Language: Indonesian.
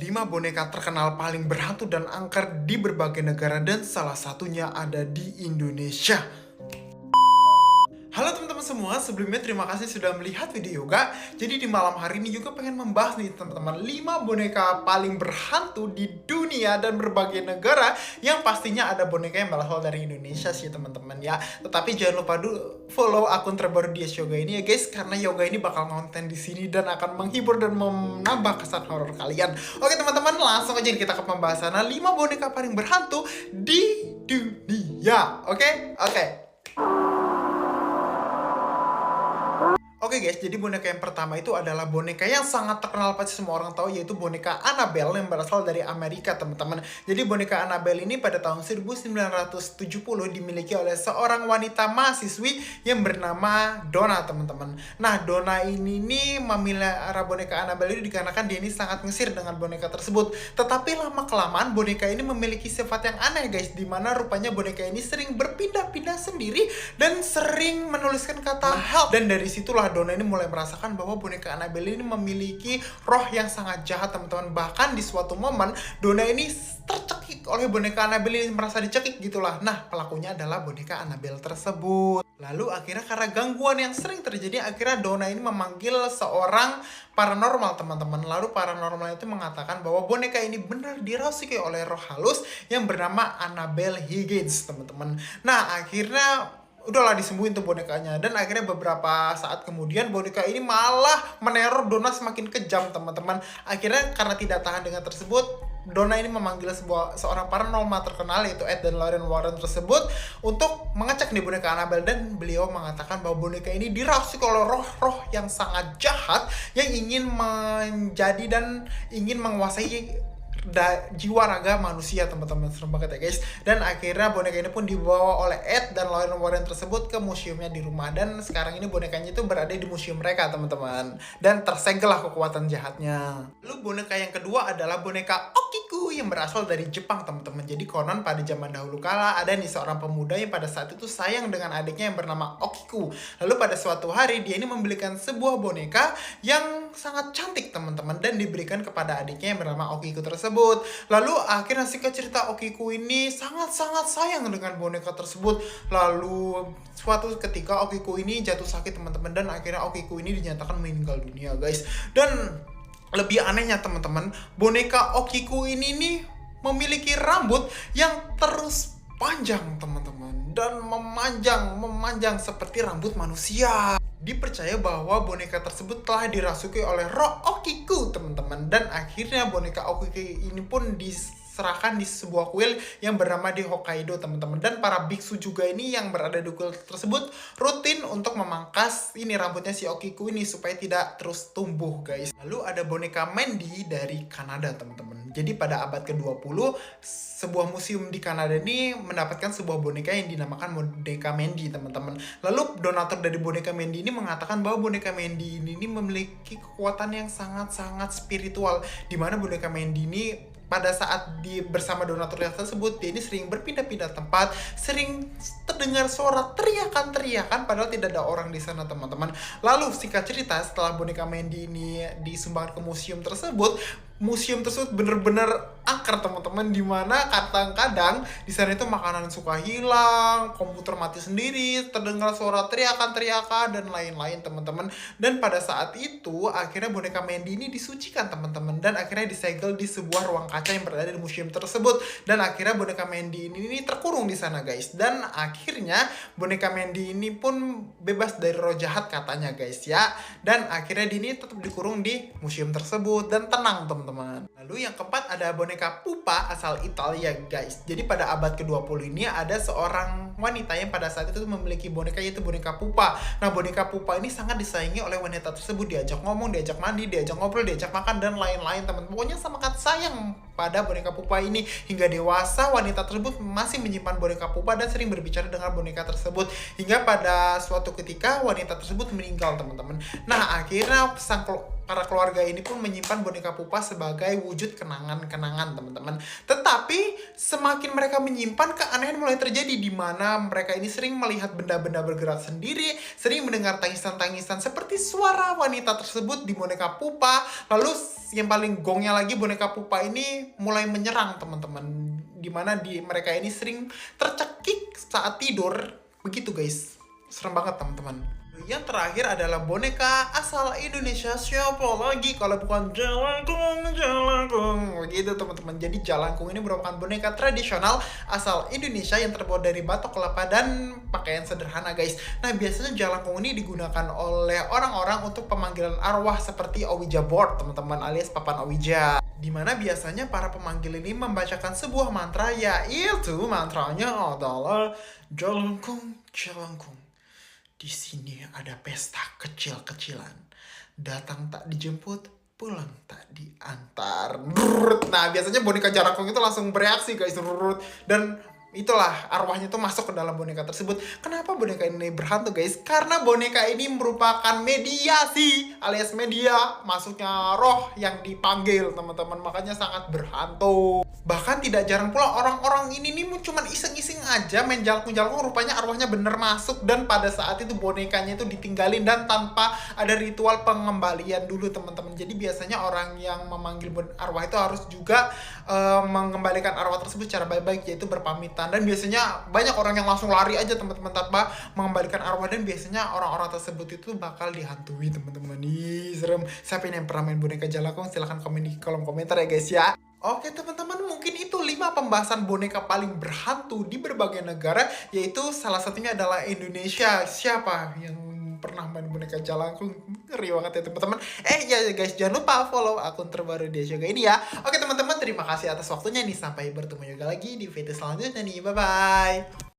5 boneka terkenal paling berhantu dan angker di berbagai negara dan salah satunya ada di Indonesia. Halo teman-teman semua, sebelumnya terima kasih sudah melihat video Yoga. Jadi di malam hari ini juga pengen membahas nih teman-teman 5 boneka paling berhantu di dunia dan berbagai negara, yang pastinya ada boneka yang berasal dari Indonesia sih teman-teman ya. Tetapi jangan lupa dulu follow akun terbaru DS Yoga ini ya guys, karena Yoga ini bakal konten di sini dan akan menghibur dan menambah kesan horor kalian. Oke teman-teman, langsung aja kita ke pembahasan 5 boneka paling berhantu di dunia. Oke. Oke guys, jadi boneka yang pertama itu adalah boneka yang sangat terkenal, pasti semua orang tahu, yaitu boneka Annabelle yang berasal dari Amerika teman-teman. Jadi boneka Annabelle ini pada tahun 1970 dimiliki oleh seorang wanita mahasiswi yang bernama Donna teman-teman. Nah, Donna ini nih memelihara boneka Annabelle ini dikarenakan dia ini sangat ngesir dengan boneka tersebut. Tetapi lama-kelamaan boneka ini memiliki sifat yang aneh guys, dimana rupanya boneka ini sering berpindah-pindah sendiri dan sering menuliskan kata help. Dan dari situlah Donna ini mulai merasakan bahwa boneka Annabelle ini memiliki roh yang sangat jahat teman-teman. Bahkan di suatu momen Donna ini tercekik oleh boneka Annabelle ini, merasa dicekik gitulah. Nah, pelakunya adalah boneka Annabelle tersebut. Lalu akhirnya karena gangguan yang sering terjadi, akhirnya Donna ini memanggil seorang paranormal teman-teman. Lalu paranormal itu mengatakan bahwa boneka ini benar dirasuki oleh roh halus yang bernama Annabelle Higgins teman-teman. Nah, akhirnya udahlah disembuhin tuh bonekanya, dan akhirnya beberapa saat kemudian boneka ini malah meneror Donna semakin kejam teman-teman. Akhirnya karena tidak tahan dengan tersebut, Donna ini memanggil seorang paranormal terkenal yaitu Ed dan Lauren Warren tersebut untuk mengecek nih boneka Annabelle, dan beliau mengatakan bahwa boneka ini dirasuki oleh roh-roh yang sangat jahat yang ingin menjadi dan ingin menguasai jiwa raga manusia teman-teman. Serem banget ya guys. Dan akhirnya boneka ini pun dibawa oleh Ed dan Lauren Warren tersebut ke museumnya di rumah, dan sekarang ini bonekanya itu berada di museum mereka teman-teman, dan tersegellah kekuatan jahatnya. Lalu boneka yang kedua adalah boneka Okiku yang berasal dari Jepang teman-teman. Jadi konon pada zaman dahulu kala ada nih seorang pemuda yang pada saat itu sayang dengan adiknya yang bernama Okiku. Lalu pada suatu hari dia ini membelikan sebuah boneka yang sangat cantik teman-teman, dan diberikan kepada adiknya yang bernama Okiku tersebut. Lalu akhirnya singkat cerita Okiku ini sangat-sangat sayang dengan boneka tersebut. Lalu suatu ketika Okiku ini jatuh sakit teman-teman, dan akhirnya Okiku ini dinyatakan meninggal dunia guys. Dan lebih anehnya teman-teman, boneka Okiku ini nih memiliki rambut yang terus panjang teman-teman, dan memanjang seperti rambut manusia. Dipercaya bahwa boneka tersebut telah dirasuki oleh roh Okiku teman-teman, dan akhirnya boneka Okiku ini pun diserahkan di sebuah kuil yang bernama di Hokkaido teman-teman. Dan para biksu juga ini yang berada di kuil tersebut rutin untuk memangkas ini rambutnya si Okiku ini supaya tidak terus tumbuh guys. Lalu ada boneka Mandy dari Kanada teman-teman. Jadi pada abad ke-20 sebuah museum di Kanada ini mendapatkan sebuah boneka yang dinamakan boneka Mandy teman-teman. Lalu donatur dari boneka Mandy ini mengatakan bahwa boneka Mandy ini memiliki kekuatan yang sangat-sangat spiritual, di mana boneka Mandy ini pada saat bersama donatur tersebut, dia ini sering berpindah-pindah tempat, sering terdengar suara teriakan-teriakan padahal tidak ada orang di sana teman-teman. Lalu singkat cerita, setelah boneka Mandy ini disumbangkan ke museum tersebut bener-bener angker teman-teman, dimana kadang-kadang di sana itu makanan suka hilang, komputer mati sendiri, terdengar suara teriakan-teriakan dan lain-lain teman-teman. Dan pada saat itu akhirnya boneka Mandy ini disucikan teman-teman, dan akhirnya disegel di sebuah ruang kaca yang berada di museum tersebut, dan akhirnya boneka Mandy ini terkurung di sana guys. Dan akhirnya boneka Mandy ini pun bebas dari roh jahat katanya guys ya, dan akhirnya dia ini tetap dikurung di museum tersebut dan tenang teman-teman. Lalu yang keempat ada boneka Pupa asal Italia guys. Jadi pada abad ke-20 ini ada seorang wanita yang pada saat itu memiliki boneka, yaitu boneka Pupa. Nah, boneka Pupa ini sangat disayangi oleh wanita tersebut, diajak ngomong, diajak mandi, diajak ngobrol, diajak makan dan lain-lain teman. Pokoknya sangat sayang pada boneka pupa ini. Hingga dewasa, wanita tersebut masih menyimpan boneka pupa dan sering berbicara dengan boneka tersebut. Hingga pada suatu ketika wanita tersebut meninggal, teman-teman. Nah, akhirnya para keluarga ini pun menyimpan boneka pupa sebagai wujud kenangan-kenangan, teman-teman. Tetapi semakin mereka menyimpan, keanehan mulai terjadi di mana mereka ini sering melihat benda-benda bergerak sendiri, sering mendengar tangisan-tangisan seperti suara wanita tersebut di boneka pupa. Lalu yang paling gongnya lagi, boneka pupa ini mulai menyerang, teman-teman. Dimana mereka ini sering tercekik saat tidur. Begitu guys. Serem banget, teman-teman. Yang terakhir adalah boneka asal Indonesia. Siapa lagi kalau bukan Jalangkung, Jalangkung. Begitu, teman-teman. Jadi Jalangkung ini merupakan boneka tradisional asal Indonesia yang terbuat dari batok kelapa dan pakaian sederhana, guys. Nah, biasanya Jalangkung ini digunakan oleh orang-orang untuk pemanggilan arwah seperti Ouija board, teman-teman, alias papan Ouija. Dimana biasanya para pemanggil ini membacakan sebuah mantra, yaitu mantranya adalah Jalangkung, Jalangkung. Di sini ada pesta kecil-kecilan. Datang tak dijemput, pulang tak diantar. Nah, biasanya boneka Jalangkung itu langsung bereaksi, guys. Dan itulah arwahnya tuh masuk ke dalam boneka tersebut. Kenapa boneka ini berhantu, guys? Karena boneka ini merupakan mediasi alias media masuknya roh yang dipanggil, teman-teman. Makanya sangat berhantu. Bahkan tidak jarang pula orang-orang ini nih cuman iseng-iseng aja main jalangkung-jalangkung, rupanya arwahnya bener masuk, dan pada saat itu bonekanya itu ditinggalin dan tanpa ada ritual pengembalian dulu, teman-teman. Jadi biasanya orang yang memanggil arwah itu harus juga mengembalikan arwah tersebut secara baik-baik, yaitu berpamitan. Dan biasanya banyak orang yang langsung lari aja, teman-teman, tanpa mengembalikan arwah, dan biasanya orang-orang tersebut itu bakal dihantui, teman-teman. Ih, serem. Siapa yang pernah main boneka jalangkung? Silahkan komen di kolom komentar ya, guys ya. Oke, teman-teman, mungkin itu 5 pembahasan boneka paling berhantu di berbagai negara, yaitu salah satunya adalah Indonesia. Siapa yang pernah main boneka Jalangkung? Ngeri banget ya, teman-teman. Ya guys, jangan lupa follow akun terbaru Dia Yoga ini ya. Oke, teman-teman, terima kasih atas waktunya nih. Sampai bertemu juga lagi di video selanjutnya nih. Bye-bye.